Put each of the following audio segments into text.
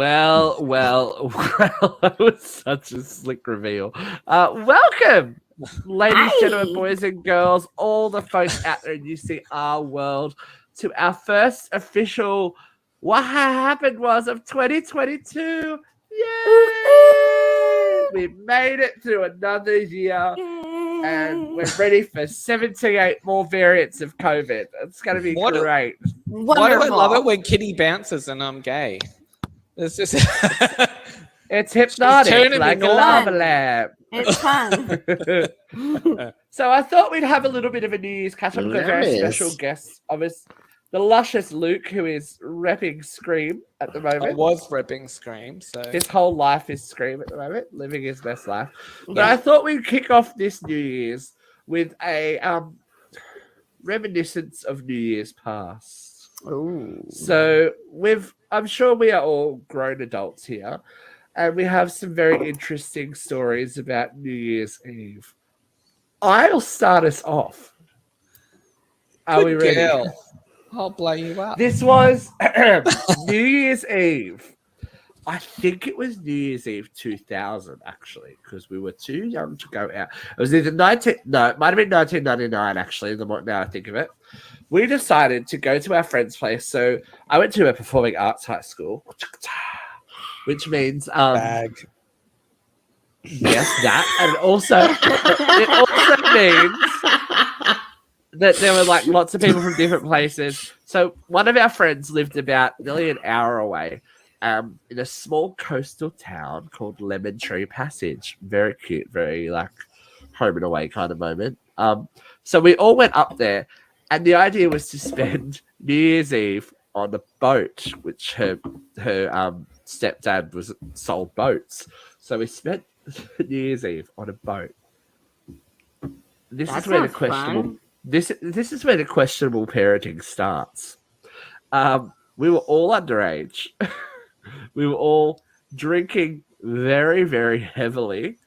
Well, that was such a slick reveal. Welcome, ladies, gentlemen, boys and girls, all the folks out there in UCR world, to our first official What Happened Was of 2022. Yay! We made it through another year. And we're ready for 78 more variants of COVID. It's going to be great. Why do I love it when Kitty bounces and I'm gay? It's just it's hypnotic, like a lava lamp. It's fun. So I thought we'd have a little bit of a New Year's catch up with a very special guest of us, the luscious Luke, who is repping Scream at the moment. I was repping Scream, so his whole life is Scream at the moment, living his best life. But I thought we'd kick off this New Year's with a reminiscence of New Year's past. Ooh. So I'm sure we are all grown adults here, and we have some very interesting stories about New Year's Eve. I'll start us off. Are we ready? I'll blow you up. This was New Year's Eve. I think it was New Year's Eve 2000, actually, because we were too young to go out. It was either it might have been 1999, actually, the more now I think of it. We decided to go to our friend's place. So I went to a performing arts high school, which means bag. Yes, that, and also it also means that there were like lots of people from different places. So one of our friends lived about nearly an hour away, in a small coastal town called Lemon Tree Passage. Very cute, very like home and away kind of moment. So we all went up there, and the idea was to spend New Year's Eve on a boat, which her stepdad sold boats. So we spent New Year's Eve on a boat. This is where the questionable this is where the questionable parenting starts. We were all underage. We were all drinking very, very heavily,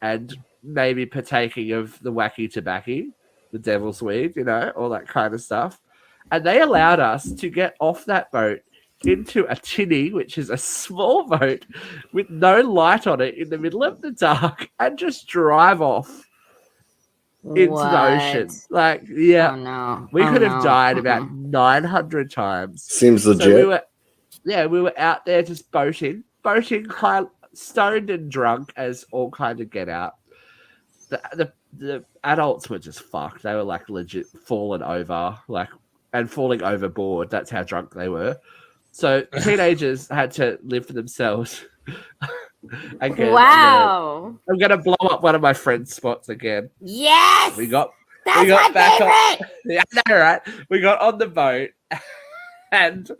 and maybe partaking of the wacky tobacco, the devil's weed, all that kind of stuff. And they allowed us to get off that boat into a tinny, which is a small boat with no light on it in the middle of the dark, and just drive off into the ocean. Like, yeah, we could have died about 900 times. Seems legit. So we were out there just boating, stoned and drunk as all kind of get out. The adults were just fucked. They were like legit falling over, and falling overboard. That's how drunk they were. So teenagers had to live for themselves. Again, wow! I'm gonna blow up one of my friends' spots again. Yes, we got my back favorite. Yeah, I know, right? We got on the boat, and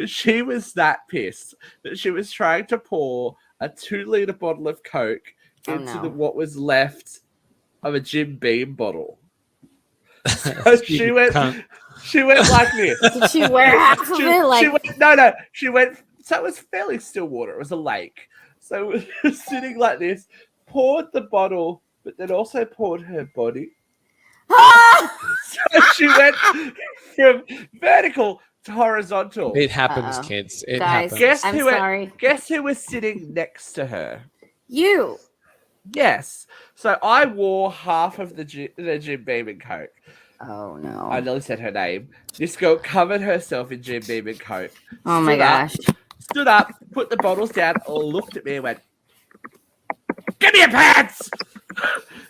she was that pissed that she was trying to pour a 2-liter bottle of Coke into what was left of a Jim Beam bottle. So she went like this. Did she wear half of it? She went. So it was fairly still water. It was a lake. So it was sitting like this, poured the bottle, but then also poured her body. So she went from vertical to horizontal. It happens, kids. It Guys, happens. Guess who was sitting next to her? You. Yes. So I wore half of the Jim Beam and Coke. Oh, no. I nearly said her name. This girl covered herself in Jim Beam and Coke. Oh, my gosh. Stood up, put the bottles down, looked at me and went, "Give me your pants!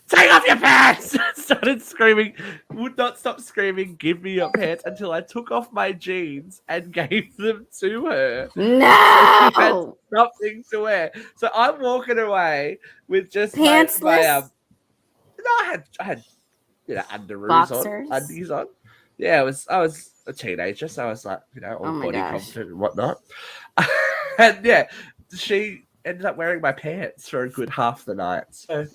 Take off your pants!" Started screaming, would not stop screaming, "Give me your pants," until I took off my jeans and gave them to her. No! She had something to wear. So I'm walking away with just pantsless? I had undies on. Yeah, I was a teenager, so I was like, all body confident and whatnot. And yeah, she ended up wearing my pants for a good half the night. So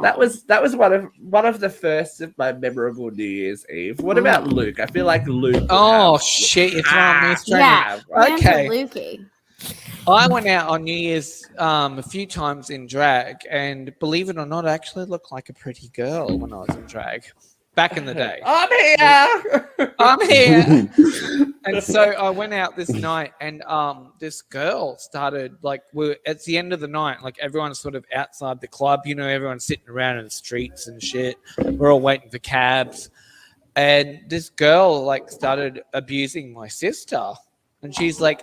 that was one of the first of my memorable New Year's Eve. What about Luke? I feel like Luke. Oh shit! It's not me. Yeah. Okay. Lukey. I went out on New Year's a few times in drag, and believe it or not, I actually looked like a pretty girl when I was in drag. back in the day. I'm here. I'm here. And so I went out this night, and this girl started it's the end of the night, like everyone's sort of outside the club, you know, everyone's sitting around in the streets and shit. We're all waiting for cabs, and this girl started abusing my sister, and she's like,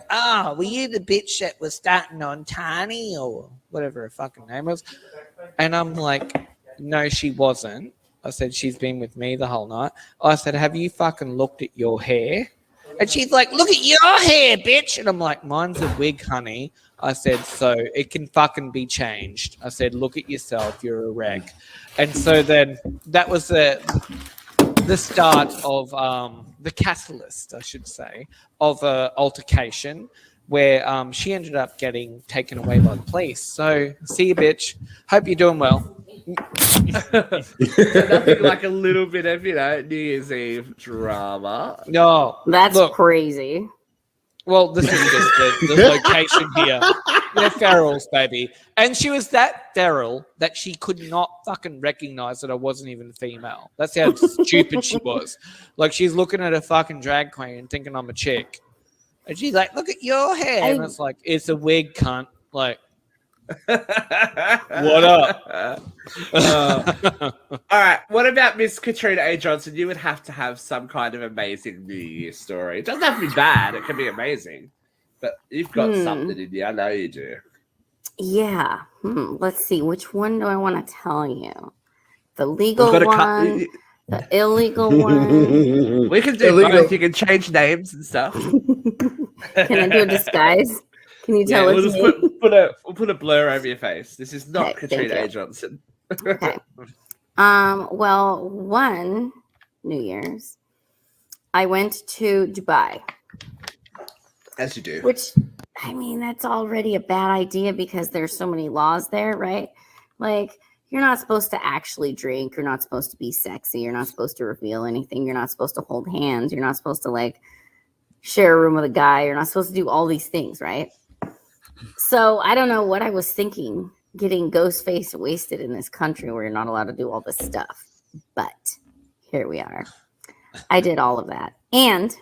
were you the bitch that was starting on Tani or whatever her fucking name was? And I'm like, no, she wasn't. I said, she's been with me the whole night. I said, have you fucking looked at your hair? And she's like, look at your hair, bitch. And I'm like, mine's a wig, honey. I said, so it can fucking be changed. I said, look at yourself. You're a wreck. And so then that was the start of the catalyst, I should say, of an altercation where she ended up getting taken away by the police. So see you, bitch. Hope you're doing well. So nothing like a little bit of, New Year's Eve drama. No. That's crazy. Well, this is just the location here. They're ferals, baby. And she was that feral that she could not fucking recognize that I wasn't even female. That's how stupid she was. Like, she's looking at a fucking drag queen and thinking I'm a chick. And she's like, look at your hair. And it's like, it's a wig, cunt. Like, what up? All right. What about Miss Katrina A Johnson? You would have to have some kind of amazing New Year story. It doesn't have to be bad. It can be amazing. But you've got something in you. I know you do. Yeah. Let's see. Which one do I want to tell you? The legal one, the illegal one. We can do both. You can change names and stuff. Can I do a disguise? Can you tell we'll us? Just we'll put a blur over your face. This is not Katrina A Johnson. Okay. Well, one New Year's, I went to Dubai. As you do. Which, I mean, that's already a bad idea because there's so many laws there, right? Like, you're not supposed to actually drink. You're not supposed to be sexy. You're not supposed to reveal anything. You're not supposed to hold hands. You're not supposed to, share a room with a guy. You're not supposed to do all these things, right? So I don't know what I was thinking, getting ghost-faced wasted in this country where you're not allowed to do all this stuff. But here we are. I did all of that. And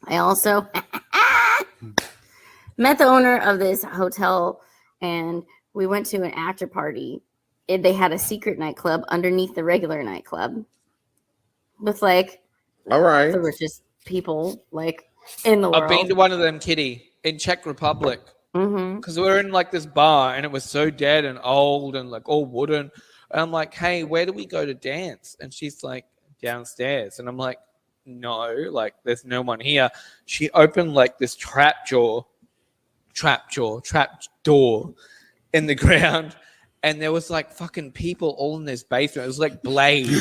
I also met the owner of this hotel, and we went to an after party. They had a secret nightclub underneath the regular nightclub with all right, the richest people in the world. I've been to one of them, Kitty, in Czech Republic. Because we were in this bar, and it was so dead and old and all wooden. And I'm like, hey, where do we go to dance? And she's like, downstairs. And I'm like, no, there's no one here. She opened this trap door in the ground, and there was fucking people all in this basement. It was like Blade.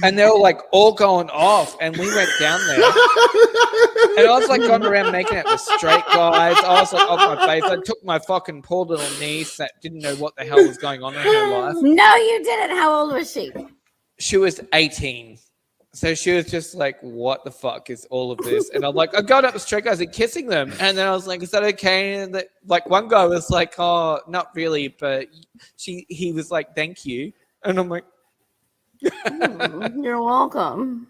And they were all going off, and we went down there. And I was going around making out with straight guys. I was off my face. I took my fucking poor little niece that didn't know what the hell was going on in her life. No, you didn't. How old was she? She was 18. So she was just what the fuck is all of this? And I'm I got up the straight guys and kissing them. And then I was like, is that okay? And one guy was oh, not really. But he was thank you. And I'm like, you're welcome.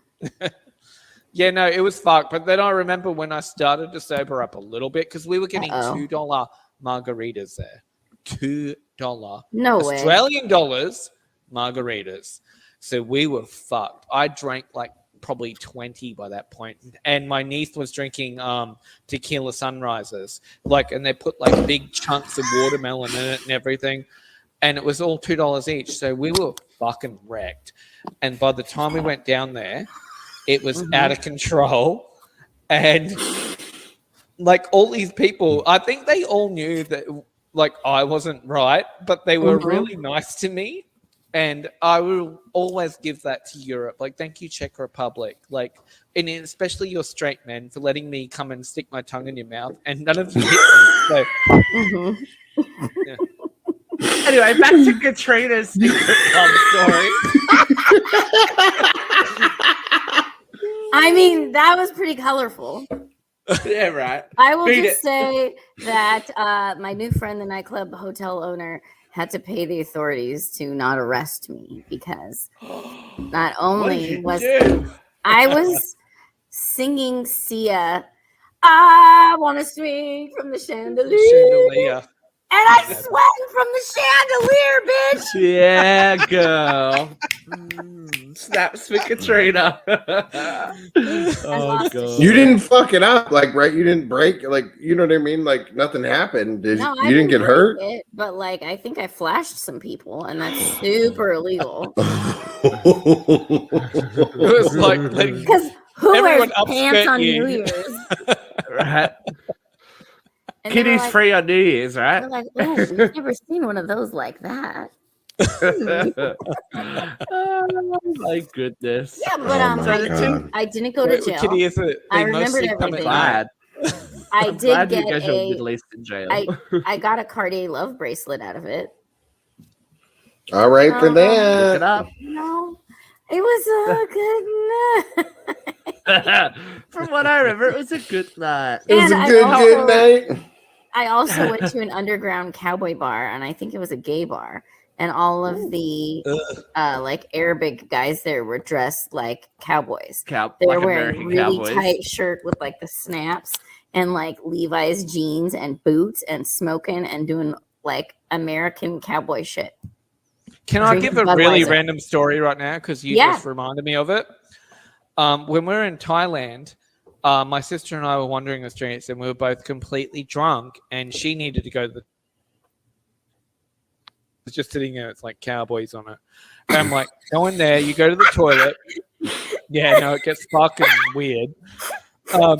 Yeah, no, it was fucked. But then I remember when I started to sober up a little bit, because we were getting $2 margaritas there. $2. No way. Australian dollars margaritas. So we were fucked. I drank probably 20 by that point. And my niece was drinking tequila sunrises. And they put big chunks of watermelon in it and everything. And it was all $2 each. So we were fucking wrecked. And by the time we went down there, it was out of control. And all these people, I think they all knew that I wasn't right, but they were really nice to me. And I will always give that to Europe. Thank you, Czech Republic. And especially your straight men for letting me come and stick my tongue in your mouth. And none of you hit me. So, yeah. Anyway, back to Katrina's secret club story. I mean, that was pretty colorful. Yeah, right. I will just say that my new friend, the nightclub hotel owner, had to pay the authorities to not arrest me because Not only was do? I was singing Sia, I want to swing from the chandelier. And I swung from the chandelier, bitch. Yeah, girl. Snaps for Katrina. Oh god. You didn't fuck it up, like, right? You didn't break, like, you know what I mean? Like, nothing happened. No, You didn't get hurt? It, but like, I think I flashed some people, and that's super illegal. It was like because who wears pants on New Year's? Right. And Kitty's like, free on New Year's, right? They're like, oh, we've never seen one of those like that. Oh my goodness. Yeah, but I didn't go to jail. Kitty, is it? I remembered everything. I did get I got a Cartier love bracelet out of it. All right for that. Look it up. No, it was a good night. From what I remember, it was a good night. It was a good night. I also went to an underground cowboy bar, and I think it was a gay bar. And all of the like Arabic guys there were dressed like cowboys. They were wearing really tight shirt with like the snaps and like Levi's jeans and boots and smoking and doing like American cowboy shit. Can I give a really random story right now? Because you just reminded me of it. When we were in Thailand, my sister and I were wandering the streets and we were both completely drunk and she needed to go to the just sitting there, it's like cowboys on it. And I'm like, go in there, you go to the toilet. Yeah, no, it gets fucking weird. So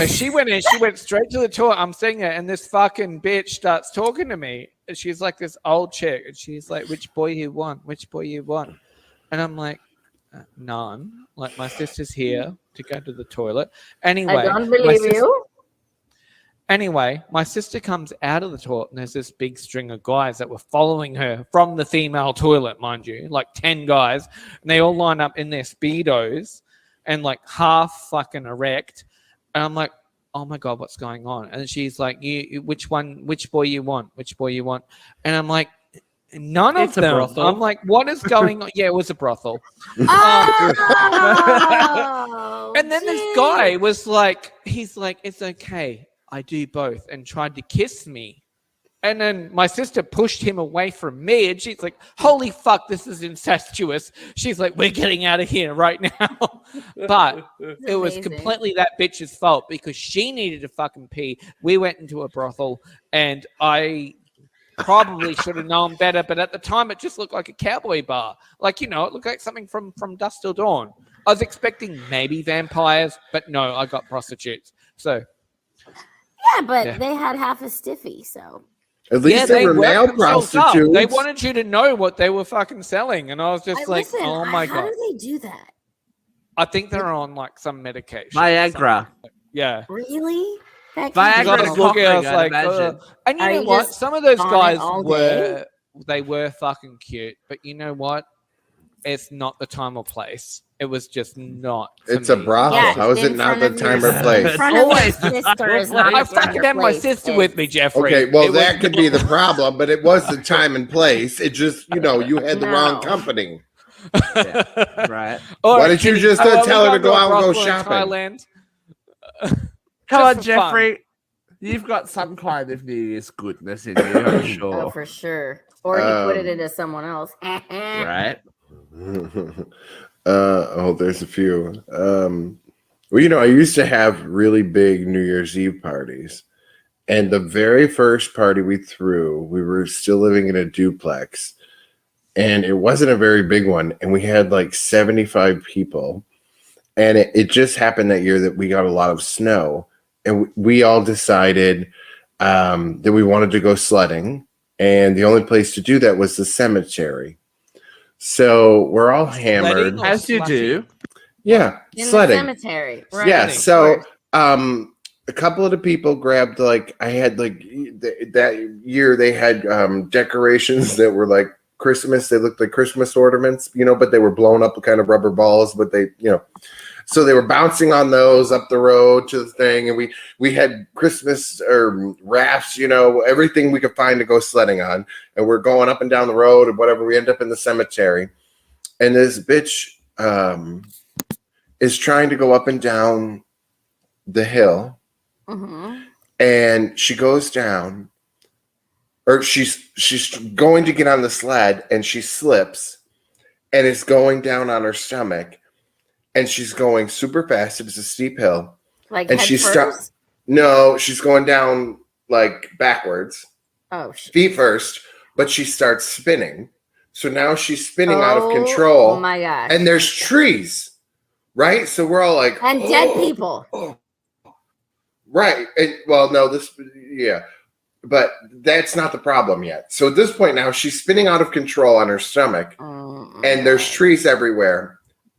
she went straight to the toilet. I'm sitting there, and this fucking bitch starts talking to me. And she's like this old chick, and she's like, which boy you want? Which boy you want? And I'm like, none. Like, my sister's here to go to the toilet. Anyway, I don't believe you. Anyway, my sister comes out of the toilet and there's this big string of guys that were following her from the female toilet, mind you, like 10 guys. And they all line up in their Speedos and like half fucking erect. And I'm like, oh my God, what's going on? And she's like, which boy you want? Which boy you want? And I'm like, none of them. Brothel. I'm like, what is going on? Yeah, it was a brothel. Oh, and then this guy was like, he's like, it's okay. I do both, and tried to kiss me. And then my sister pushed him away from me, and she's like, holy fuck, this is incestuous. She's like, we're getting out of here right now. But it was completely that bitch's fault because she needed to fucking pee. We went into a brothel, and I probably should have known better, but at the time, it just looked like a cowboy bar. Like, you know, it looked like something from Dusk Till Dawn. I was expecting maybe vampires, but no, I got prostitutes. So... yeah, but they had half a stiffy, so. At least they were male prostitutes. They wanted you to know what they were fucking selling, and I was just like, listen, oh my God. How do they do that? I think they're on like some medication. Viagra. Yeah. Really? Viagra. I was like, and you know what? Some of those guys were fucking cute, but you know what? It's not the time or place. It was just not. It's a brothel. Yeah, how is it not the time or place? Always. I fucking had my sister with me, Jeffrey. Okay, well, that could be the problem, but it was the time and place. It just, you know, you had the wrong company. Yeah, right. Why didn't you just tell her to go out and go shopping? Thailand. Come on, Jeffrey. Fun. You've got some kind of New Year's goodness in you, I'm sure. Oh, for sure. Or you put it into someone else. Right. There's a few. Well, you know, I used to have really big New Year's Eve parties. And the very first party we threw, we were still living in a duplex. And it wasn't a very big one. And we had like 75 people. And it just happened that year that we got a lot of snow. And we all decided that we wanted to go sledding. And the only place to do that was the cemetery. So we're all hammered. As you do. Yeah. In sledding. The cemetery. Right. Yeah. So a couple of the people grabbed like, I had like that year they had decorations that were like Christmas. They looked like Christmas ornaments, you know, but they were blown up kind of rubber balls, but they, you know, so they were bouncing on those up the road to the thing. And we had Christmas or rafts, you know, everything we could find to go sledding on. And we're going up and down the road or whatever. We end up in the cemetery. And this bitch is trying to go up and down the hill, and she goes down, or she's going to get on the sled, and she slips, and is going down on her stomach, and she's going super fast. It's a steep hill, Like and head she's first? No, she's going down like backwards, feet first, but she starts spinning. So now she's spinning out of control. Oh my gosh! And there's trees, right? So we're all like, and dead people. Right. And, well, no, but that's not the problem yet. So at this point now, she's spinning out of control on her stomach, and there's trees everywhere.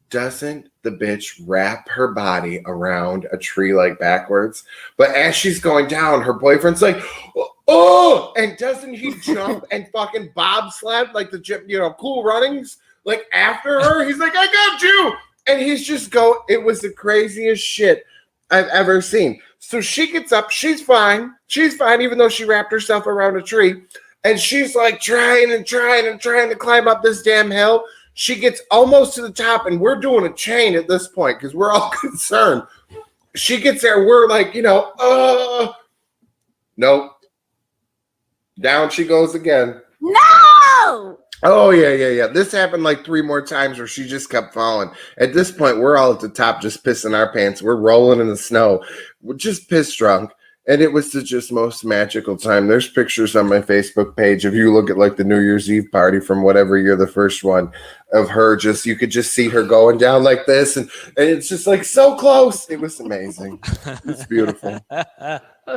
Doesn't the bitch wrap her body around a tree like backwards? But as she's going down, her boyfriend's like, oh, and doesn't he jump and fucking bobsled like the Cool Runnings like after her? He's like, I got you, and he's just it was the craziest shit I've ever seen. So she gets up, she's fine, even though she wrapped herself around a tree, and she's like trying to climb up this damn hill. She gets almost to the top, and we're doing a chain at this point because we're all concerned. She gets there, we're like, nope. Down she goes again. No! Oh, yeah. This happened like 3 more times where she just kept falling. At this point, we're all at the top just pissing our pants. We're rolling in the snow. We're just piss drunk. And it was the just most magical time. There's pictures on my Facebook page. If you look at like the New Year's Eve party from whatever year the first one of her, you could just see her going down like this. And it's just like so close. It was amazing. It's beautiful.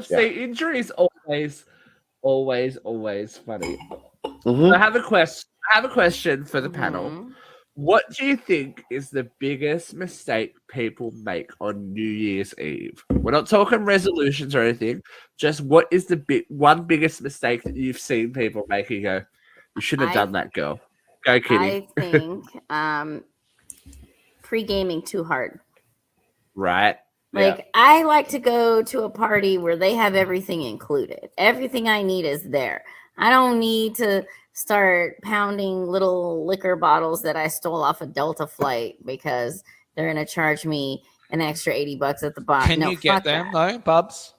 See, injuries always funny. Mm-hmm. I have a question for the panel. What do you think is the biggest mistake people make on New Year's Eve? We're not talking resolutions or anything. Just what is the one biggest mistake that you've seen people make? You go, you shouldn't have done that, girl. Go, Kitty. I think pre-gaming too hard. Right. Like, I like to go to a party where they have everything included. Everything I need is there. I don't need to start pounding little liquor bottles that I stole off a Delta flight because they're going to charge me an extra $80 at the bar. Can you get them, though, Bubs?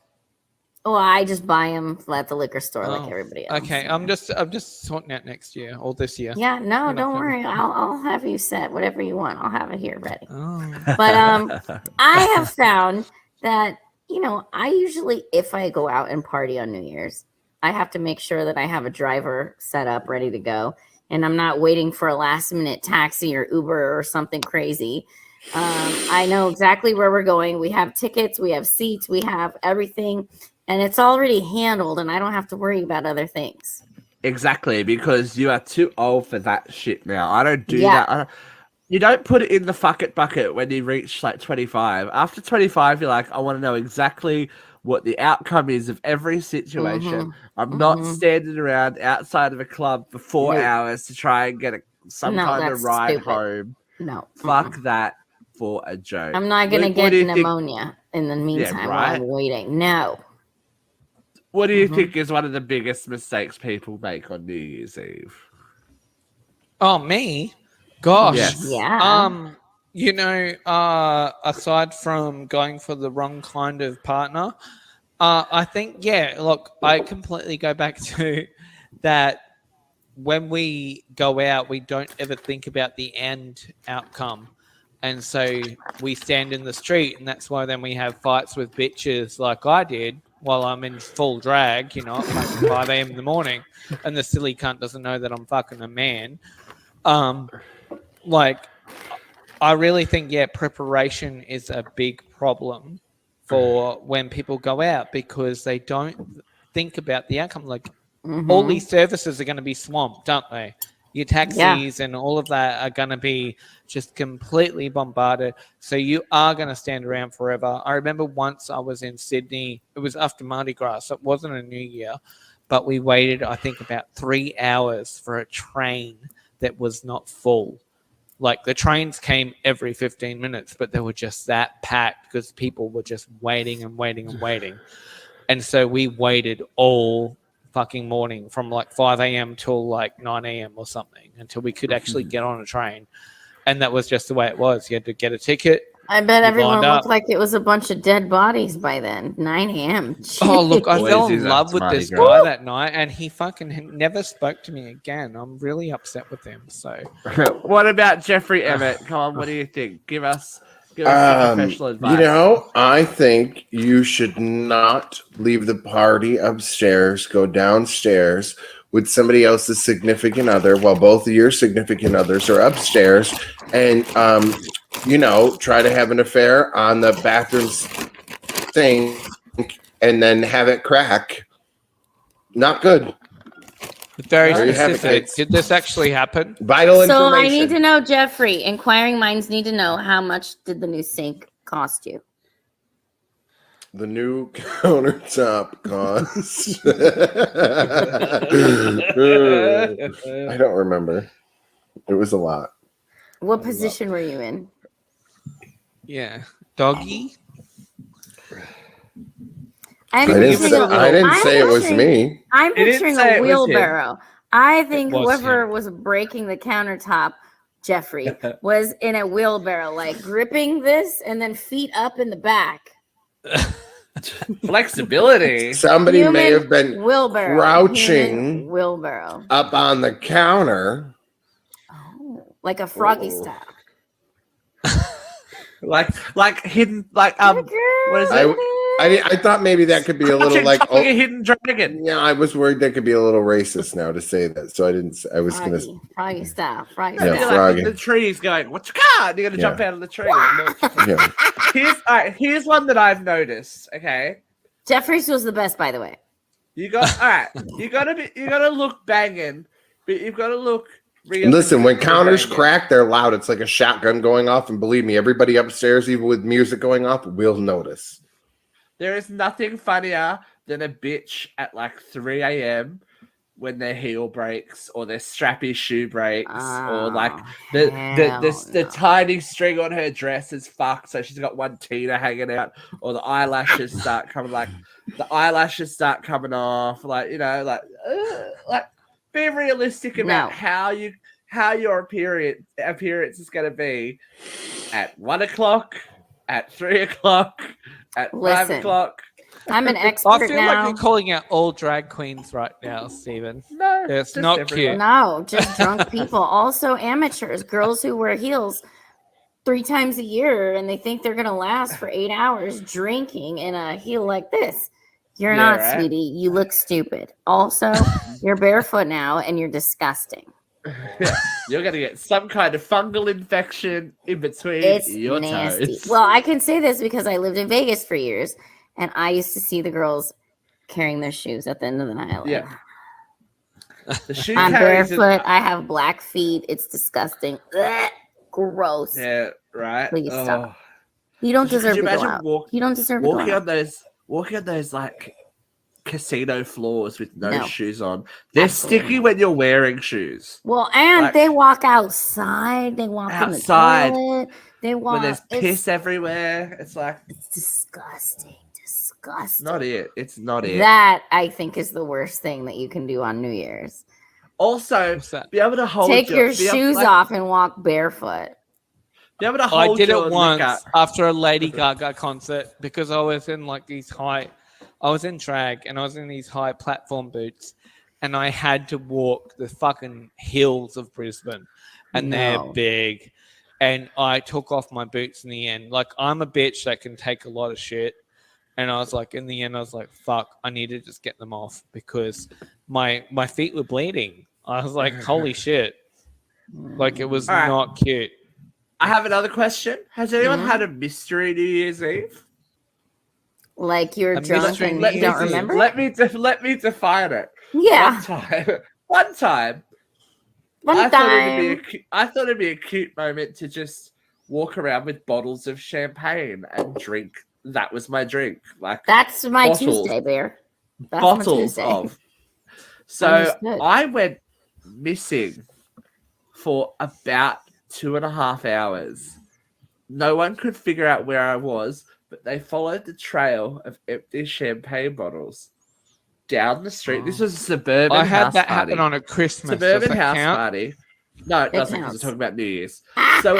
Oh, I just buy them at the liquor store like everybody else. Okay, I'm just sorting out next year or this year. Yeah, no, don't worry. I'll have you set whatever you want. I'll have it here ready. Oh. But I have found that, I usually, if I go out and party on New Year's, I have to make sure that I have a driver set up ready to go. And I'm not waiting for a last minute taxi or Uber or something crazy. I know exactly where we're going. We have tickets, we have seats, we have everything. And it's already handled, and I don't have to worry about other things. Exactly, because you are too old for that shit now. I don't do that. You don't put it in the fuck it bucket when you reach like 25. After 25, you're like, I want to know exactly what the outcome is of every situation. I'm not standing around outside of a club for 4 hours to try and get some kind of ride home. No. Fuck that for a joke. I'm not going to get pneumonia in the meantime while I'm waiting. No. What do you think is one of the biggest mistakes people make on New Year's Eve? Oh, me? Gosh. Yes. Yeah. Aside from going for the wrong kind of partner, I think, look, I completely go back to that. When we go out, we don't ever think about the end outcome. And so we stand in the street, and that's why then we have fights with bitches like I did while I'm in full drag, at 5 a.m. in the morning, and the silly cunt doesn't know that I'm fucking a man. I really think, preparation is a big problem for when people go out because they don't think about the outcome. Like, all these services are going to be swamped, aren't they? Your taxis and all of that are going to be just completely bombarded. So you are going to stand around forever. I remember once I was in Sydney. It was after Mardi Gras. So it wasn't a New Year. But we waited, I think, about 3 hours for a train that was not full. Like, the trains came every 15 minutes, but they were just that packed because people were just waiting and waiting and waiting. And so we waited all fucking morning from like 5 a.m. till like 9 a.m. or something until we could actually get on a train. and that was just the way it was. You had to get a ticket. I bet You everyone lined looked up. like it was a bunch of dead bodies by then. 9 a.m. Oh, look, I Boys fell is in a love with Mardi this Gras. guy that night, and he fucking never spoke to me again. I'm really upset with him. So, What about Jeffrey Emmett? Come on, what do you think? Give us some professional advice. I think you should not leave the party upstairs, go downstairs with somebody else's significant other while both of your significant others are upstairs and try to have an affair on the bathroom thing and then have it crack. Not good. very There you have it, specific. kids. Did this actually happen? Vital information. So I need to know, Jeffrey. Inquiring minds need to know, how much did the new sink cost you? The new countertop cost. I don't remember. It was a lot. What position were you in? Yeah, doggy. I'm I didn't picturing say, I didn't I'm say it was picturing- me. I'm It didn't picturing say a it was him. wheelbarrow. I think It was whoever him. was breaking the countertop, Jeffrey, was in a wheelbarrow, like gripping this and then feet up in the back. Flexibility. Somebody may Human have been Wheelbarrow. crouching Human wheelbarrow. up on the counter. Oh, like a froggy Oh. style. like hidden, like what is it? I thought maybe that could be a little Crouching like, top like a hidden dragon. yeah, I was worried that could be a little racist now to say that, so I didn't. I was gonna. Froggy style. Froggy Yeah, You're style. like froggy. in the trees going, what you got? You're gonna jump out of the tree. Yeah. Here's one that I've noticed. Okay. Jeffrey's was the best, by the way. You got all right. You gotta look banging, but you've got to look real. Listen, when counters banging. crack, they're loud. It's like a shotgun going off, and believe me, everybody upstairs, even with music going off, will notice. There is nothing funnier than a bitch at like 3 a.m. when their heel breaks or their strappy shoe breaks or like the tiny string on her dress is fucked, so she's got one teeter hanging out, or the eyelashes start coming off, like be realistic about how your appearance is going to be at 1 o'clock, at 3 o'clock, at 5 o'clock. I'm an I expert feel now. like you're calling out all drag queens right now, Stephen. No, It's just not everyone. cute. No, just drunk people. Also amateurs, girls who wear heels 3 times a year and they think they're going to last for 8 hours drinking in a heel like this. You're not, right? sweetie. You look stupid. Also, you're barefoot now and you're disgusting. You're going to get some kind of fungal infection in between It's your nasty. toes. Well, I can say this because I lived in Vegas for years and I used to see the girls carrying their shoes at the end of the night. Like, Yeah. The shoe I'm carries barefoot. I have black feet. It's disgusting. Ugh, gross. Yeah, right. Please Oh. stop. You don't Could deserve you to go imagine out. You don't deserve to go walking out. on those like casino floors with no No. shoes on? They're Absolutely sticky not. when you're wearing shoes. Well, and Like- they walk outside. They walk Outside. in the toilet. They walk. When there's piss everywhere, it's like It's disgusting. Disgusting. not it. It's not it. That I think is the worst thing that you can do on New Year's. Also, What's that? be able to hold Take your be able- shoes like, off and walk barefoot. Be able to I hold did your it once liquor. after a Lady Gaga concert because I was in like these high, I was in drag and I was in these high platform boots and I had to walk the fucking hills of Brisbane and they're No. big. And I took off my boots in the end. Like I'm a bitch that can take a lot of shit. And I was like, in the end, I was like, fuck, I need to just get them off because my feet were bleeding. I was like, holy shit. Like it was All right. not cute. I have another question. Has anyone Mhm. had a mystery New Year's Eve? Like you're A drunk mystery and New you don't Year's Eve. remember? Let me define it. Yeah. One time, One I time. thought it'd be a cute moment to just walk around with bottles of champagne and drink. That was my drink, like That's my bottles. Tuesday, Bear. That's my bottles Tuesday. of. So Understood. I went missing for about 2.5 hours. No one could figure out where I was, but they followed the trail of empty champagne bottles down the street. This was a suburban I had house that party. happen on a Christmas. Suburban Does that house count? party. No, it It doesn't, because counts. we're talking about New Year's. So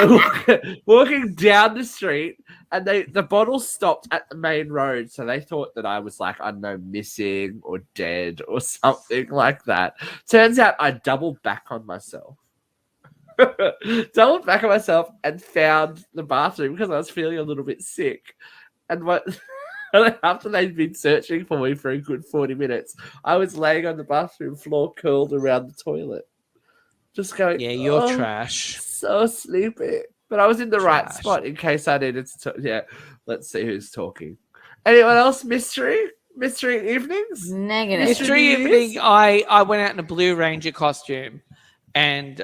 we're walking down the street, and the bottle stopped at the main road. So they thought that I was like, I don't know, missing or dead or something like that. Turns out I doubled back on myself. Doubled back on myself and found the bathroom because I was feeling a little bit sick. And after they'd been searching for me for a good 40 minutes, I was laying on the bathroom floor, curled around the toilet. Just going, Yeah, you're trash. So sleepy. But I was in the right Trash. spot in case I needed to talk. Yeah, let's see who's talking. Anyone else? Mystery evenings? Negative. Mystery evening, I went out in a Blue Ranger costume, and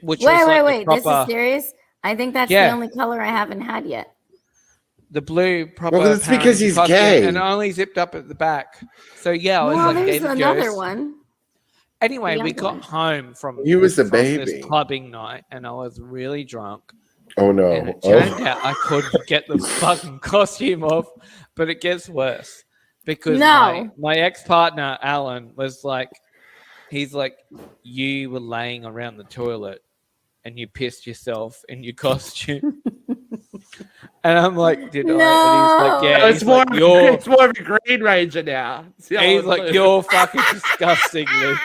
which was like Wait. the This proper, is serious? I think that's Yeah. the only color I haven't had yet. the blue proper. Well, that's Power because Ranger he's costume, gay. and only zipped up at the back. So yeah, I was Well, like there's David another Ghost. one. Anyway, The we younger got one. home from He was a from this baby. clubbing night, and I was really drunk. Oh And no! it turned out I couldn't get the fucking costume off, but it gets worse because my ex-partner Alan was like, he's like, you were laying around the toilet and you pissed yourself in your costume. And I'm like, did I? And he's like, yeah. It's more of a Green Ranger now. He's like, you're fucking disgusting, Luke.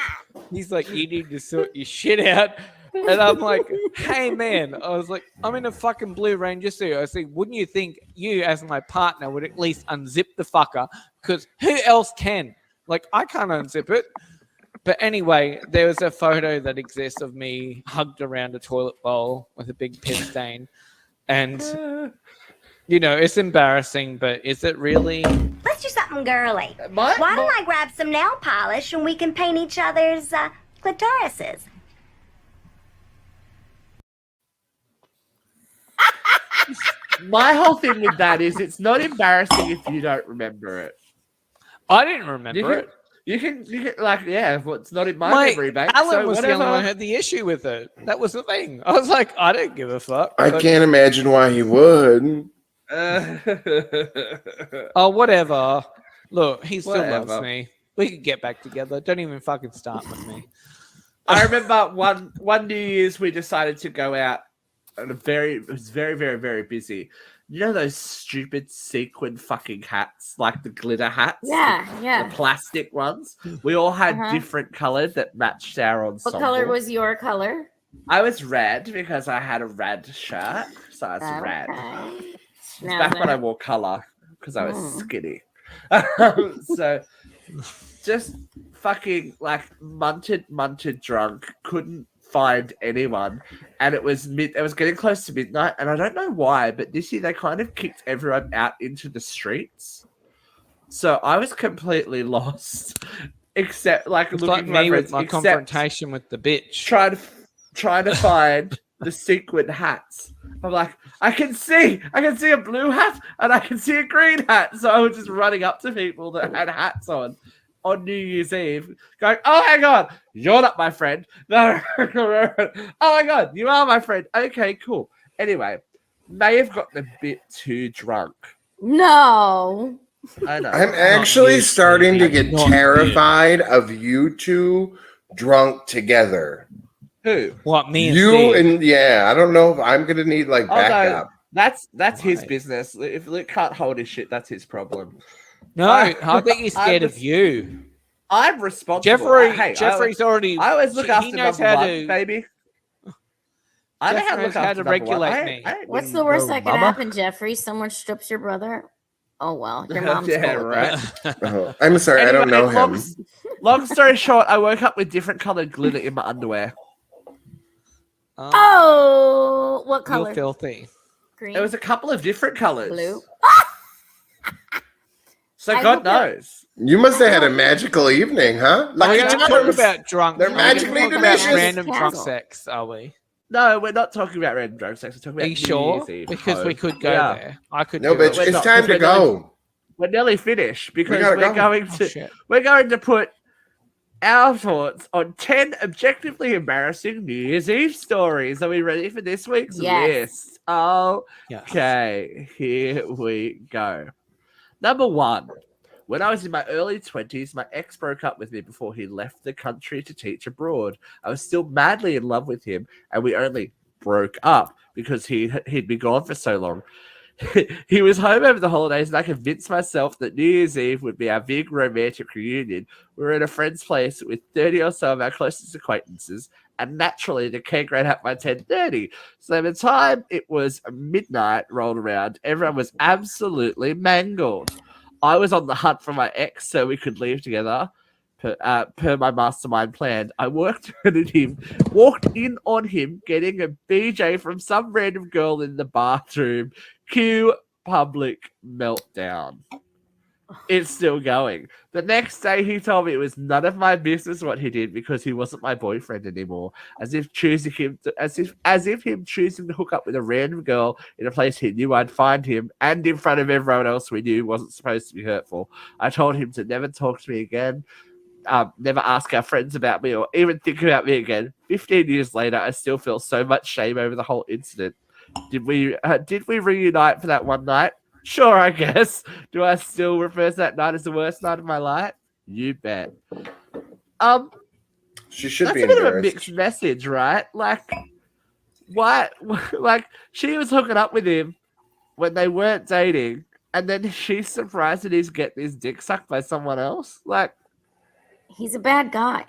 He's like, you need to sort your shit out. And I'm like, hey, man. I was like, I'm in a fucking Blue Ranger suit. I said, wouldn't you think you, as my partner, would at least unzip the fucker? Because who else can? Like, I can't unzip it. But anyway, there was a photo that exists of me hugged around a toilet bowl with a big piss stain. And, you know, it's embarrassing, but is it really? Let's do something girly. Why don't I grab some nail polish and we can paint each other's clitorises? My whole thing with that is it's not embarrassing if you don't remember it. I didn't remember it. You can like, yeah, well, it's not in my memory bank. Alan so was the only one who had the issue with it. That was the thing. I was like, I don't give a fuck. I can't imagine why he would. Oh, whatever. Look, he still Whatever. loves me. We could get back together. Don't even fucking start with me. I remember one New Year's we decided to go out, and it was very, very, very busy. You know those stupid sequin fucking hats, like the glitter hats? Yeah. The plastic ones. We all had different colors that matched our ensemble. What color was your color? I was red because I had a red shirt, so I was red. Okay. It's back when I wore color because I was skinny. So just fucking like munted drunk, couldn't find anyone, and it was getting close to midnight, and I don't know why, but this year they kind of kicked everyone out into the streets, so I was completely lost, except like It's looking like me for with my confrontation with the bitch. trying to find the sequin hats. I'm like, I can see a blue hat and I can see a green hat, so I was just running up to people that had hats on New Year's Eve, going, oh my god, you're not my friend. No. Oh my god, you are my friend. Okay, cool. Anyway, may have gotten a bit too drunk. No. I know. I'm actually starting to get Not terrified of you two drunk together. Who? What, me and You Steve? and yeah, I don't know if I'm gonna need like backup. That's his Right. business. If Luke can't hold his shit, that's his problem. No, I think he's scared of you. I'm responsible. Jeffrey's already. I always look he after knows number how one, to. baby. I know Jeff how to knows look how after to number one. regulate I me. ain't What's no the worst that could mama. happen, Jeffrey? Someone strips your brother? Oh, well. Your mom's Yeah, cool with right. it. Oh, I'm sorry, I don't know him. Long story short, I woke up with different colored glitter in my underwear. Oh, what color? You're filthy. Green? It was a couple of different colors. Blue? So I God hope that- knows. You must have had a magical evening, huh? We're Lucky going to talk charms. about drunk. They're we're gonna magically talk about delicious. random drunk Castle. sex, are we? No, we're not talking about random drug sex. We're talking about Are you New sure? Year's Eve, Because we ho. could go Yeah. there. I could. No, do bitch, it. We're it's not, time because to go. We're nearly finished because gotta we're go. going Oh, to shit. we're going to put our thoughts on 10 objectively embarrassing New Year's Eve stories. Are we ready for this week's Yes. list? Oh, Yes. okay. Here we go. Number one. When I was in my early 20s, my ex broke up with me before he left the country to teach abroad. I was still madly in love with him, and we only broke up because he'd been gone for so long. He was home over the holidays, and I convinced myself that New Year's Eve would be our big romantic reunion. We were at a friend's place with 30 or so of our closest acquaintances, and naturally the cake ran out by 10:30. So by the time it was midnight rolled around, everyone was absolutely mangled. I was on the hunt for my ex so we could leave together. Per my mastermind plan, I walked in on him getting a BJ from some random girl in the bathroom. Cue public meltdown. It's still going. The next day, he told me it was none of my business what he did because he wasn't my boyfriend anymore. As if him choosing to hook up with a random girl in a place he knew I'd find him and in front of everyone else we knew wasn't supposed to be hurtful. I told him to never talk to me again. Never ask our friends about me or even think about me again. 15 years later, I still feel so much shame over the whole incident. Did we reunite for that one night? Sure, I guess. Do I still refer to that night as the worst night of my life? You bet. She should be embarrassed. That's a bit of a mixed message, right? Like, why? Like, she was hooking up with him when they weren't dating, and then she's surprised that he's getting his dick sucked by someone else. Like, he's a bad guy.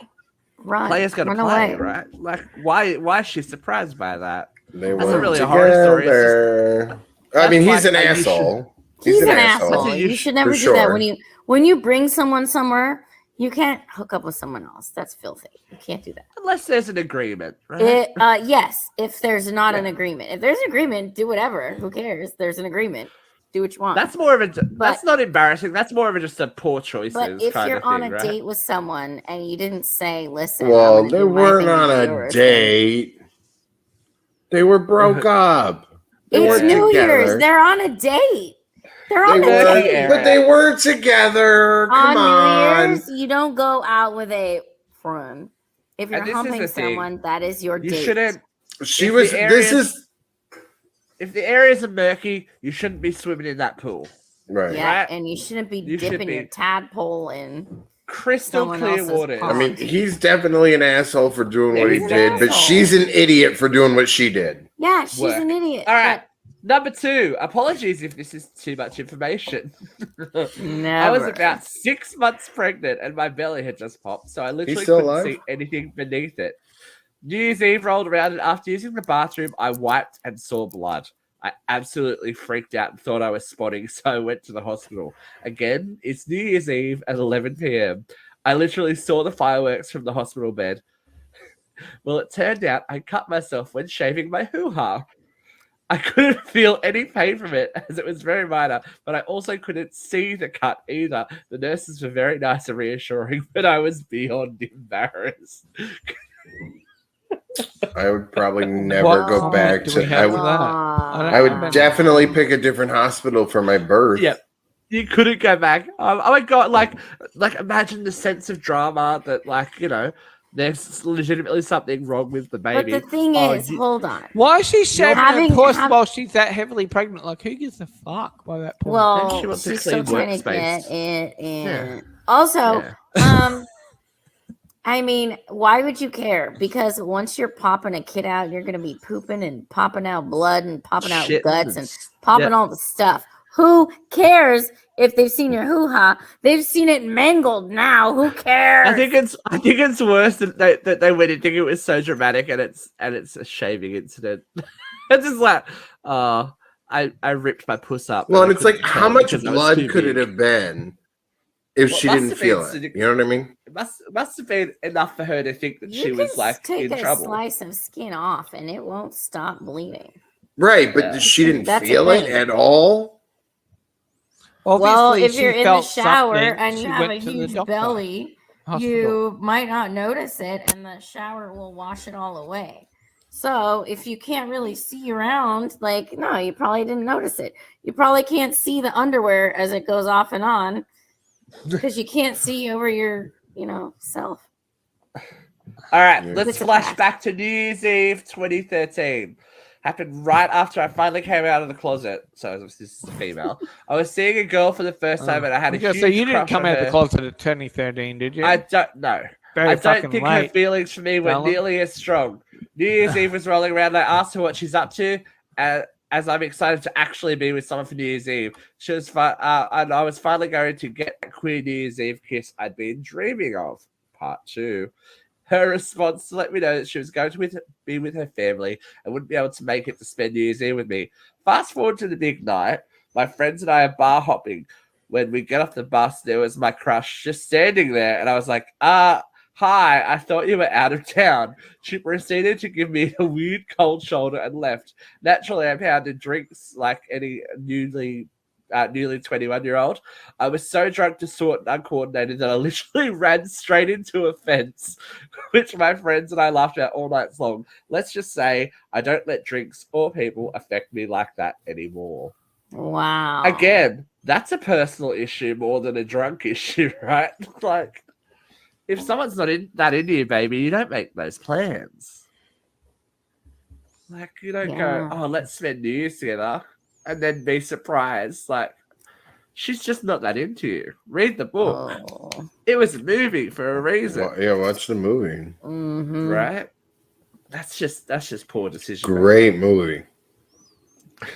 Run. Player's got to Run play, away. right? Like, why is she surprised by that? They That's weren't not really together. a horror story. I mean, he's like an asshole. He's an asshole. You should never For do that. sure. When you bring someone somewhere, you can't hook up with someone else. That's filthy. You can't do that. Unless there's an agreement, right? Yes, if there's not an agreement. If there's an agreement, do whatever. Who cares? There's an agreement. Do what you want. That's more of a. That's not embarrassing. That's more of a just a poor choices. But if kind you're of on thing, a right? date with someone and you didn't say, "Listen," Well, I'm gonna they do my weren't thing, on you do a yours thing. date. They were broke up. They It's weren't New together. Year's. They're on a date. They're They on a were, date. but they weren't together. Come on New on. Year's, you don't go out with a friend. If you're And this is humping the thing. someone, that is your You date. shouldn't. She If was. the This areas- is If the areas are murky, you shouldn't be swimming in that pool. right. Yeah, Right? and you shouldn't be You should dipping your be- tadpole in. Crystal Someone clear else's water. pond. I mean, he's definitely an asshole for doing Yeah, what he he's did, an but asshole. she's an idiot for doing what she did. Yeah, she's Work. an idiot. All right. Number 2. Apologies if this is too much information. I was Never. about 6 months pregnant and my belly had just popped, so I literally still couldn't alive? see anything beneath it. New Year's Eve rolled around, and after using the bathroom, I wiped and saw blood. I absolutely freaked out and thought I was spotting, so I went to the hospital. Again, it's New Year's Eve at 11 p.m. I literally saw the fireworks from the hospital bed. Well, it turned out I cut myself when shaving my hoo-ha. I couldn't feel any pain from it as it was very minor, but I also couldn't see the cut either. The nurses were very nice and reassuring, but I was beyond embarrassed. I would probably never go comment back do to. we have for that? I would definitely pick a different hospital for my birth. Yep. You couldn't go back. Oh my god! Like imagine the sense of drama that, like, you know, there's legitimately something wrong with the baby. But the thing is, hold on. Why is she shaving having- her puss have- while she's that heavily pregnant? Like, who gives a fuck by that point? Well, she wants a she's clean still trying to workspace. get it in. Yeah. Also, Yeah. I mean, why would you care? Because once you're popping a kid out, you're going to be pooping and popping out blood and popping out Shit. guts and popping Yeah. all the stuff. Who cares if they've seen your hoo-ha? They've seen it mangled now. Who cares? I think it's worse that they went and think it was so dramatic and it's a shaving incident. It's just like, I ripped my puss up. Well, and I it's like, couldn't how tell much because I was blood too could it big. have been if Well, she it must didn't have feel been it? You know what I mean? It must have been enough for her to think that you she can was like take in a trouble. slice of skin off and it won't stop bleeding. Right, but Yeah. she didn't That's feel okay. it at all. Well, Obviously, if she you're in the felt shower something, and you she have a went to the huge doctor. belly, Hospital. you might not notice it, and the shower will wash it all away. So if you can't really see around, like, no, you probably didn't notice it. You probably can't see the underwear as it goes off and on because you can't see over your, self. All right, Yeah. let's It's a flash fact. back to New Year's Eve 2013. happened right after I finally came out of the closet. So this is a female. I was seeing a girl for the first time, and I had a huge So you didn't crush come on out of her. the closet at 2013, did you? I don't know. Very I don't fucking think her late. feelings for me were Callum. nearly as strong. New Year's Eve was rolling around, and I asked her what she's up to, as I'm excited to actually be with someone for New Year's Eve. She was and I was finally going to get that queer New Year's Eve kiss I'd been dreaming of. Part 2. Her response to let me know that she was going to be with her family and wouldn't be able to make it to spend New Year's Eve with me. Fast forward to the big night. My friends and I are bar hopping. When we get off the bus, there was my crush just standing there, and I was like, hi, I thought you were out of town. She proceeded to give me a weird cold shoulder and left. Naturally, I pounded drinks like any newly 21-year-old. I was so drunk, distraught, and uncoordinated that I literally ran straight into a fence, which my friends and I laughed at all night long. Let's just say I don't let drinks or people affect me like that anymore. Wow. Again, that's a personal issue more than a drunk issue, right? Like, if someone's not that into you, baby, you don't make those plans. Like, you don't go, oh, let's spend New Year's together, and then be surprised. Like, she's just not that into you. Read the book. Oh. It was a movie for a reason. Yeah, watch the movie. Mm-hmm. Right? That's just poor decision. Great movie.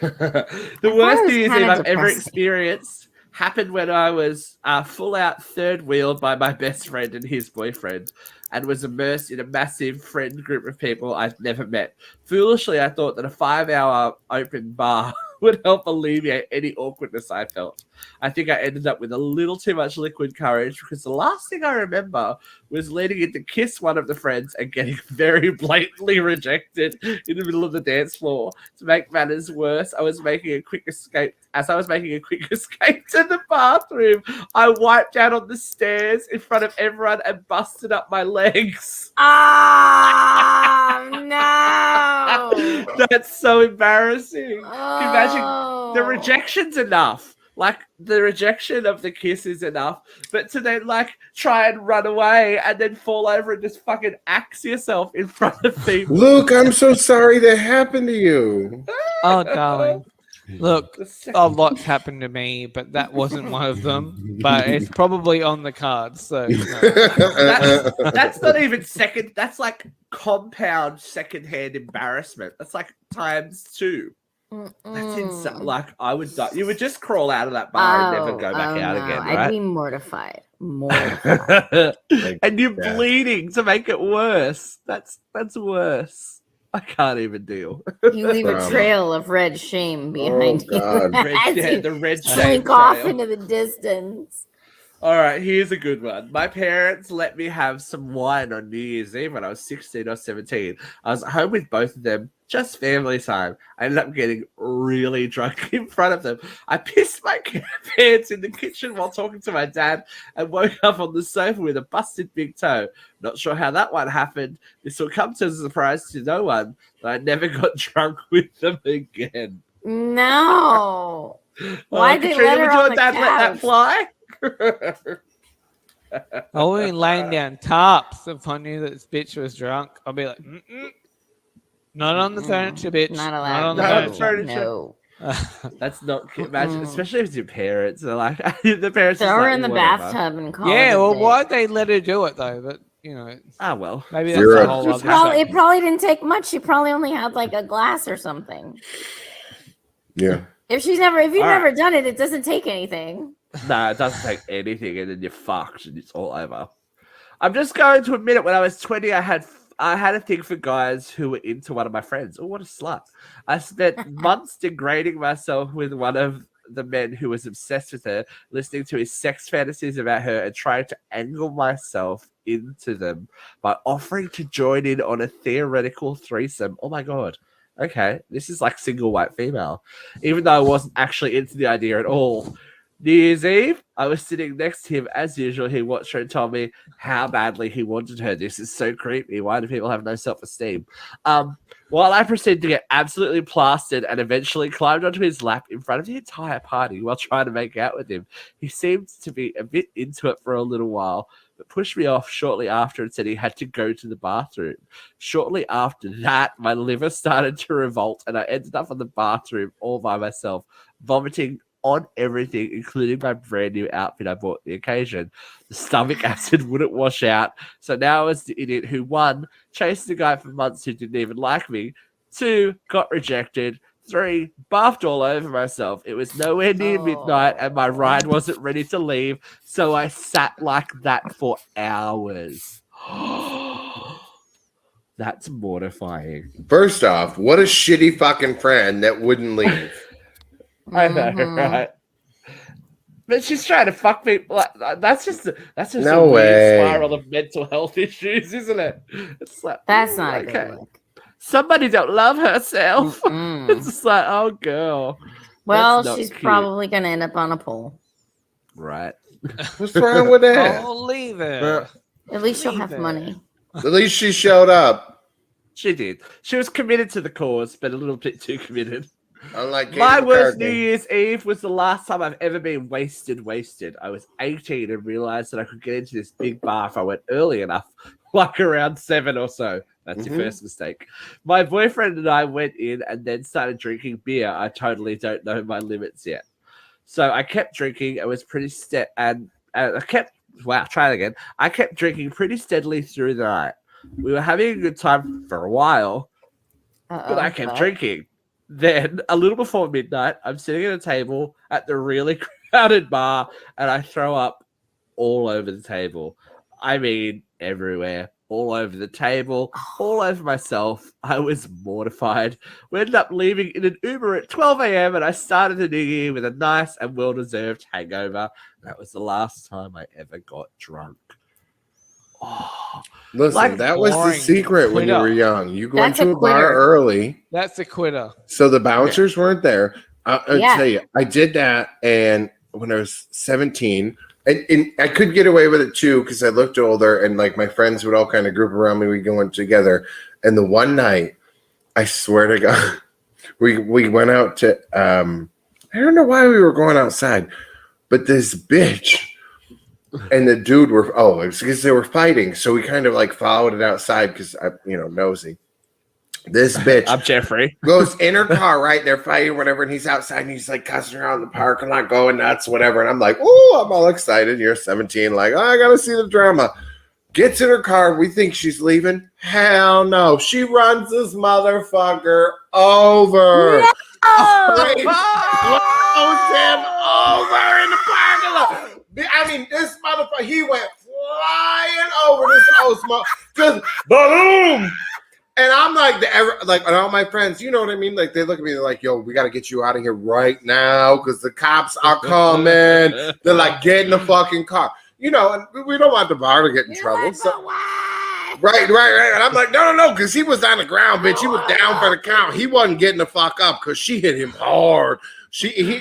The worst New Year's Eve I've ever experienced happened when I was full out third wheeled by my best friend and his boyfriend, and was immersed in a massive friend group of people I'd never met. Foolishly, I thought that a 5-hour open bar would help alleviate any awkwardness I felt. I think I ended up with a little too much liquid courage, because the last thing I remember was leading in to kiss one of the friends and getting very blatantly rejected in the middle of the dance floor. To make matters worse, I was making a quick escape. As I was making a quick escape to the bathroom, I wiped out on the stairs in front of everyone and busted up my legs. Oh, no. That's so embarrassing. Can you imagine? The rejection's enough. Like, the rejection of the kiss is enough. But to then, like, try and run away and then fall over and just fucking axe yourself in front of people. Luke, I'm so sorry that happened to you. Oh, darling. Look, a lot's happened to me, but that wasn't one of them. But it's probably on the cards. So that's not even second. That's like compound secondhand embarrassment. That's like times 2. That's insane. Like, I would die. You would just crawl out of that bar and never go back out again, right? I'd be mortified. And you're bleeding to make it worse. That's worse. I can't even deal. You leave a trail of red shame behind you. The red shame slink off into the distance. All right, here's a good one. My parents let me have some wine on New Year's Eve when I was 16 or 17. I was at home with both of them, just family time. I ended up getting really drunk in front of them. I pissed my pants in the kitchen while talking to my dad and woke up on the sofa with a busted big toe. Not sure how that one happened. This will come as a surprise to no one, but I never got drunk with them again. No. Why did Katrina, let her would on your the dad let that couch? fly? I'll be laying down tarps if I knew that this bitch was drunk. I'll be like, not on the furniture, bitch. Not allowed. Not on the furniture. No. That's not imagine, especially if it's your parents. They're like the parents. Throw are her like, in the whatever. bathtub and call yeah, it a well, day. why'd they let her do it though? But you know, Well, maybe that's a whole other It probably didn't take much. She probably only had like a glass or something. Yeah. If you've never done it, it doesn't take anything. No, it doesn't take anything, and then you're fucked, and it's all over. I'm just going to admit it. When I was 20, I had a thing for guys who were into one of my friends. Oh, what a slut! I spent months degrading myself with one of the men who was obsessed with her, listening to his sex fantasies about her, and trying to angle myself into them by offering to join in on a theoretical threesome. Oh my god. Okay, this is like single white female. Even though I wasn't actually into the idea at all. New Year's Eve, I was sitting next to him as usual. He watched her and told me how badly he wanted her. This is so creepy. Why do people have no self-esteem? While I proceeded to get absolutely plastered and eventually climbed onto his lap in front of the entire party while trying to make out with him. He seemed to be a bit into it for a little while, but pushed me off shortly after and said he had to go to the bathroom. Shortly after that, my liver started to revolt and I ended up in the bathroom all by myself, vomiting on everything, including my brand new outfit I bought the occasion. The stomach acid wouldn't wash out, so now I was the idiot who, 1, chased a guy for months who didn't even like me, 2, got rejected, 3, bathed all over myself. It was nowhere near midnight and my ride wasn't ready to leave, so I sat like that for hours. That's mortifying. First off, what a shitty fucking friend that wouldn't leave. I know, right? But she's trying to fuck me. That's just No a way. weird spiral of mental health issues, isn't it? It's like, That's not a good look. Somebody don't love herself. It's just like, oh girl. Well, she's probably gonna end up on a pole. Right. What's wrong with that? I'll leave it. At least she'll have money. At least she showed up. She did. She was committed to the cause, but a little bit too committed. Unlike My Katie worst McCartney. New Year's Eve was the last time I've ever been wasted. I was 18 and realized that I could get into this big bar if I went early enough, like around 7 or so. That's your first mistake. My boyfriend and I went in and then started drinking beer. I totally don't know my limits yet. So I kept drinking. I was pretty I kept drinking pretty steadily through the night. We were having a good time for a while, but I kept drinking. Then, a little before midnight, I'm sitting at a table at the really crowded bar, and I throw up all over the table. I mean, everywhere. All over the table, all over myself. I was mortified. We ended up leaving in an Uber at 12 a.m. and I started the new year with a nice and well-deserved hangover. That was the last time I ever got drunk. Oh, Listen, that was the secret when you were young. You go into a bar early. That's a quitter. So the bouncers weren't there. I'll tell you, I did that, and when I was 17, and I could get away with it too because I looked older, and like my friends would all kind of group around me. We go in together, and the one night, I swear to God, we went out to I don't know why we were going outside, but this bitch and the dude were it was because they were fighting, so we kind of like followed it outside because I nosy. This bitch, I'm Jeffrey, goes in her car, right? They're fighting, whatever, and he's outside and he's like cussing her out in the park and not going nuts, whatever. And I'm like, oh, I'm all excited. You're 17, like, oh, I gotta see the drama. Gets in her car. We think she's leaving. Hell no. She runs this motherfucker over. No! Blows him over in the parking lot. I mean, this motherfucker, he went flying over this house, just boom. And I'm like, and all my friends, you know what I mean? Like, they look at me, they're like, yo, we got to get you out of here right now because the cops are coming. They're like, get in the fucking car. And we don't want the bar to get in trouble. Like, so, right. And I'm like, no, because he was on the ground, bitch. He was down for the count. He wasn't getting the fuck up because she hit him hard. She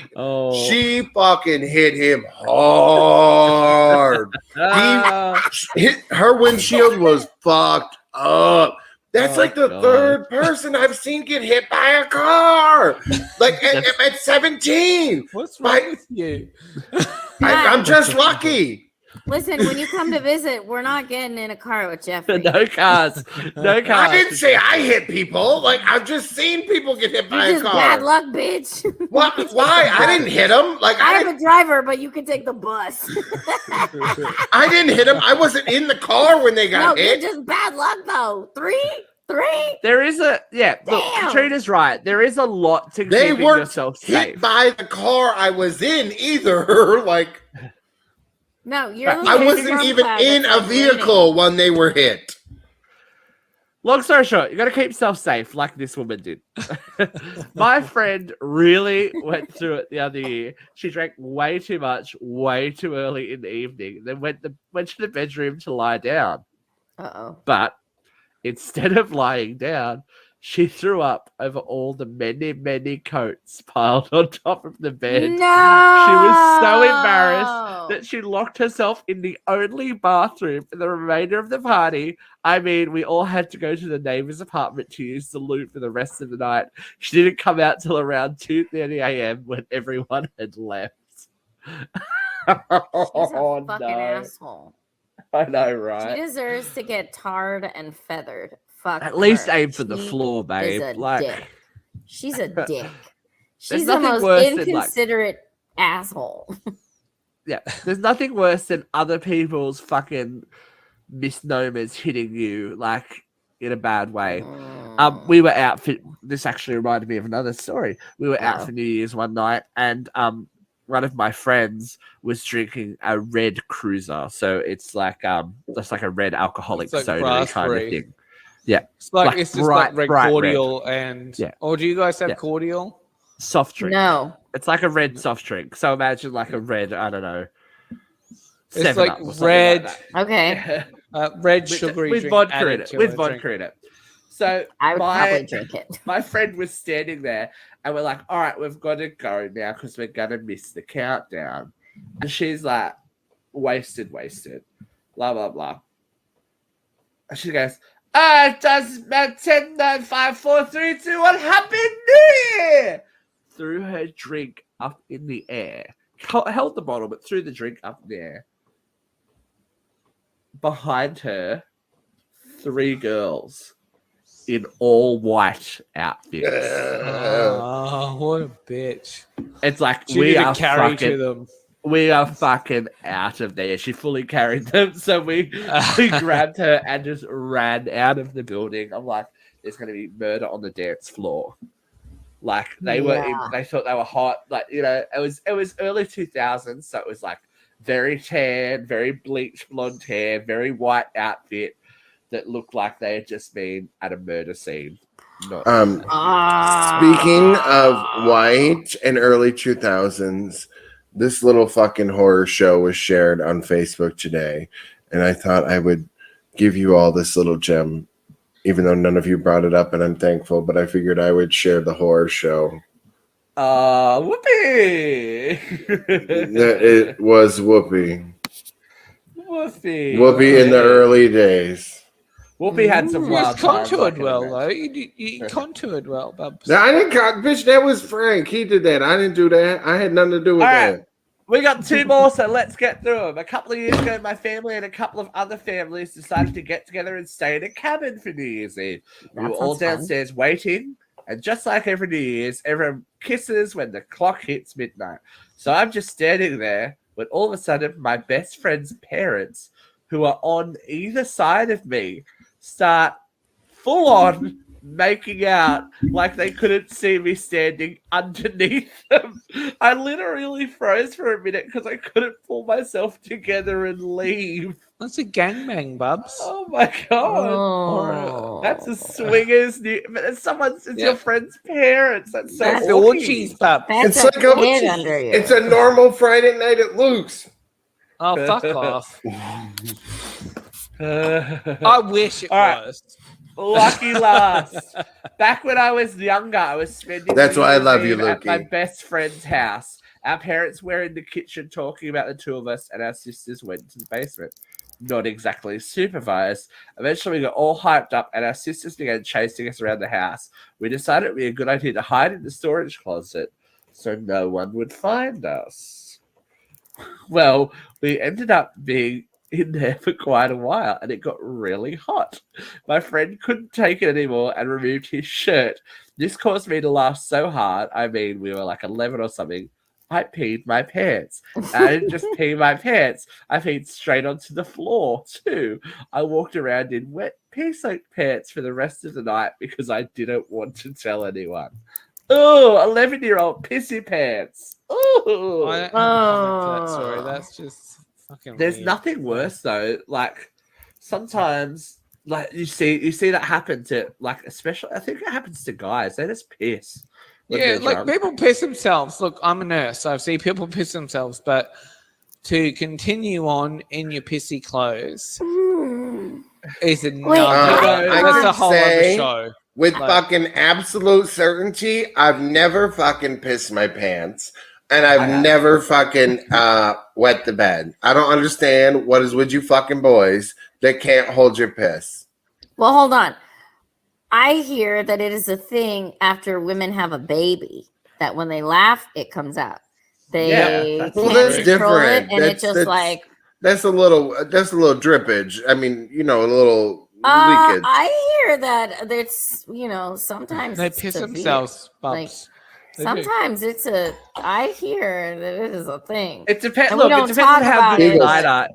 fucking hit him hard. Her windshield was fucked up. That's like the third person I've seen get hit by a car. Like at 17. What's wrong with you? I'm just lucky. Listen, when you come to visit, we're not getting in a car with Jeffrey. No cars. I didn't say I hit people. Like, I've just seen people get hit by a car. Bad luck, bitch. What? Why? I didn't hit him. Like, I'm a driver, but you can take the bus. I didn't hit him. I wasn't in the car when they got hit. It's just bad luck, though. Three. There is look, Katrina's right. There is a lot to keeping yourself safe. They weren't hit by the car I was in either. Like, no, I wasn't even in a vehicle when they were hit. Long story short, you got to keep yourself safe, like this woman did. My friend really went through it the other year. She drank way too much, way too early in the evening, then went to the bedroom to lie down. But instead of lying down, she threw up over all the many, many coats piled on top of the bed. No! She was so embarrassed that she locked herself in the only bathroom for the remainder of the party. I mean, we all had to go to the neighbor's apartment to use the loo for the rest of the night. She didn't come out till around 2:30 a.m. when everyone had left. She's a fucking asshole. I know, right? She deserves to get tarred and feathered. Fuck. At least her. aim for the She floor, babe. is a Like, dick. She's a dick. She's the nothing most worse than, inconsiderate asshole. yeah, there's nothing worse than other people's fucking misnomers hitting you like in a bad way. We were out for this. Actually reminded me of another story. We were out for New Year's one night, and one of my friends was drinking a red cruiser. So it's like that's like a red alcoholic soda kind of thing. Yeah, it's like it's just like red cordial red. And or do you guys have cordial? Soft drink. No, it's like a red soft drink. So imagine like a red, I don't know. It's like red. Like okay. Red sugary with drink vodka in it. With vodka drink. in it. So I would probably drink it. My friend was standing there, and we're like, "All right, we've got to go now because we're gonna miss the countdown." And she's like, "Wasted, blah blah blah." And she goes, "Ah, it doesn't matter. 10, 9, 5, 4, 3, 2, 1. Happy New Year!" Threw her drink up in the air. Held the bottle, but threw the drink up in the air. Behind her, 3 girls in all white outfits. Oh, what a bitch! It's like she we are carry fucking, to them. We are fucking out of there. She fully carried them, so we grabbed her and just ran out of the building. I'm like, there's going to be murder on the dance floor. Like they they thought they were hot. Like, you know, it was early 2000s, so it was like very tan, very bleached blonde hair, very white outfit that looked like they had just been at a murder scene. Speaking of white and early 2000s, this little fucking horror show was shared on Facebook today, and I thought I would give you all this little gem, even though none of you brought it up, and I'm thankful, but I figured I would share the horror show. Whoopee! It was Whoopi. Whoopi in the early days. Whoopi had some wild times. Contoured well, though. You contoured well, Bubs. No, I didn't bitch, that was Frank. He did that. I didn't do that. I had nothing to do with that. Right. We got 2 more, so let's get through them. A couple of years ago, my family and a couple of other families decided to get together and stay in a cabin for New Year's Eve. We were all downstairs waiting, and just like every New Year's, everyone kisses when the clock hits midnight. So I'm just standing there when all of a sudden my best friend's parents, who are on either side of me, start full on making out like they couldn't see me standing underneath them. I literally froze for a minute because I couldn't pull myself together and leave. That's a gangbang, Bubs. Oh my god! Oh. That's a swingers. It's your friend's parents. That's so the orgies, Bubs. That's It's a like kid under you. It's a normal Friday night at Luke's. Oh, fuck off. I wish it was. Lucky last. Back when I was younger, I was spending. That's why I love you, at Lukey. my best friend's house. Our parents were in the kitchen talking about the 2 of us, and our sisters went to the basement. Not exactly supervised. Eventually, we got all hyped up, and our sisters began chasing us around the house. We decided it would be a good idea to hide in the storage closet so no one would find us. Well, we ended up being in there for quite a while, and it got really hot. My friend couldn't take it anymore and removed his shirt. This caused me to laugh so hard. I mean, we were like 11 or something. I peed my pants. And I didn't just pee my pants. I peed straight onto the floor too. I walked around in wet pea-soaked pants for the rest of the night because I didn't want to tell anyone. Oh, 11-year-old pissy pants. Oh, I don't that story. That's just fucking there's weird. nothing worse though. Like sometimes, like you see that happen to, like, especially I think it happens to guys. They just piss. Yeah, like people piss themselves. Look, I'm a nurse, so I see people piss themselves. But to continue on in your pissy clothes is another. That's a whole other show. With fucking absolute certainty, I've never fucking pissed my pants. And I've never fucking wet the bed. I don't understand what is with you fucking boys that can't hold your piss. Well, hold on. I hear that it is a thing after women have a baby, that when they laugh, it comes out. They Yeah, can't well, that's control different. it, and it's just like That's a little drippage. I mean, a little leakage. I hear that it's sometimes They it's piss severe. themselves, Like, Bubs. sometimes it's I hear that it is a thing. It depends. And we Look, it don't depends talk on how about big it, a night but- are.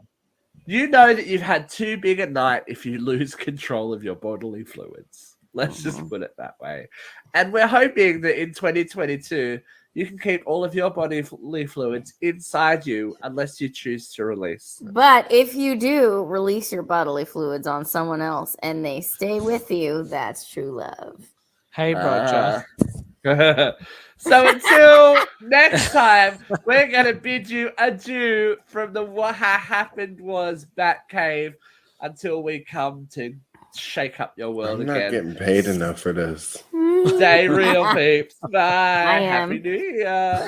You know that you've had too big a night if you lose control of your bodily fluids. Let's just put it that way. And we're hoping that in 2022, you can keep all of your bodily fluids inside you unless you choose to release them. But if you do release your bodily fluids on someone else and they stay with you, that's true love. Hey, Roger. So until next time, we're going to bid you adieu from the What Happened Was Batcave until we come to shake up your world I'm again. not getting paid enough for this. Stay real, peeps. Bye. I am. Happy New Year.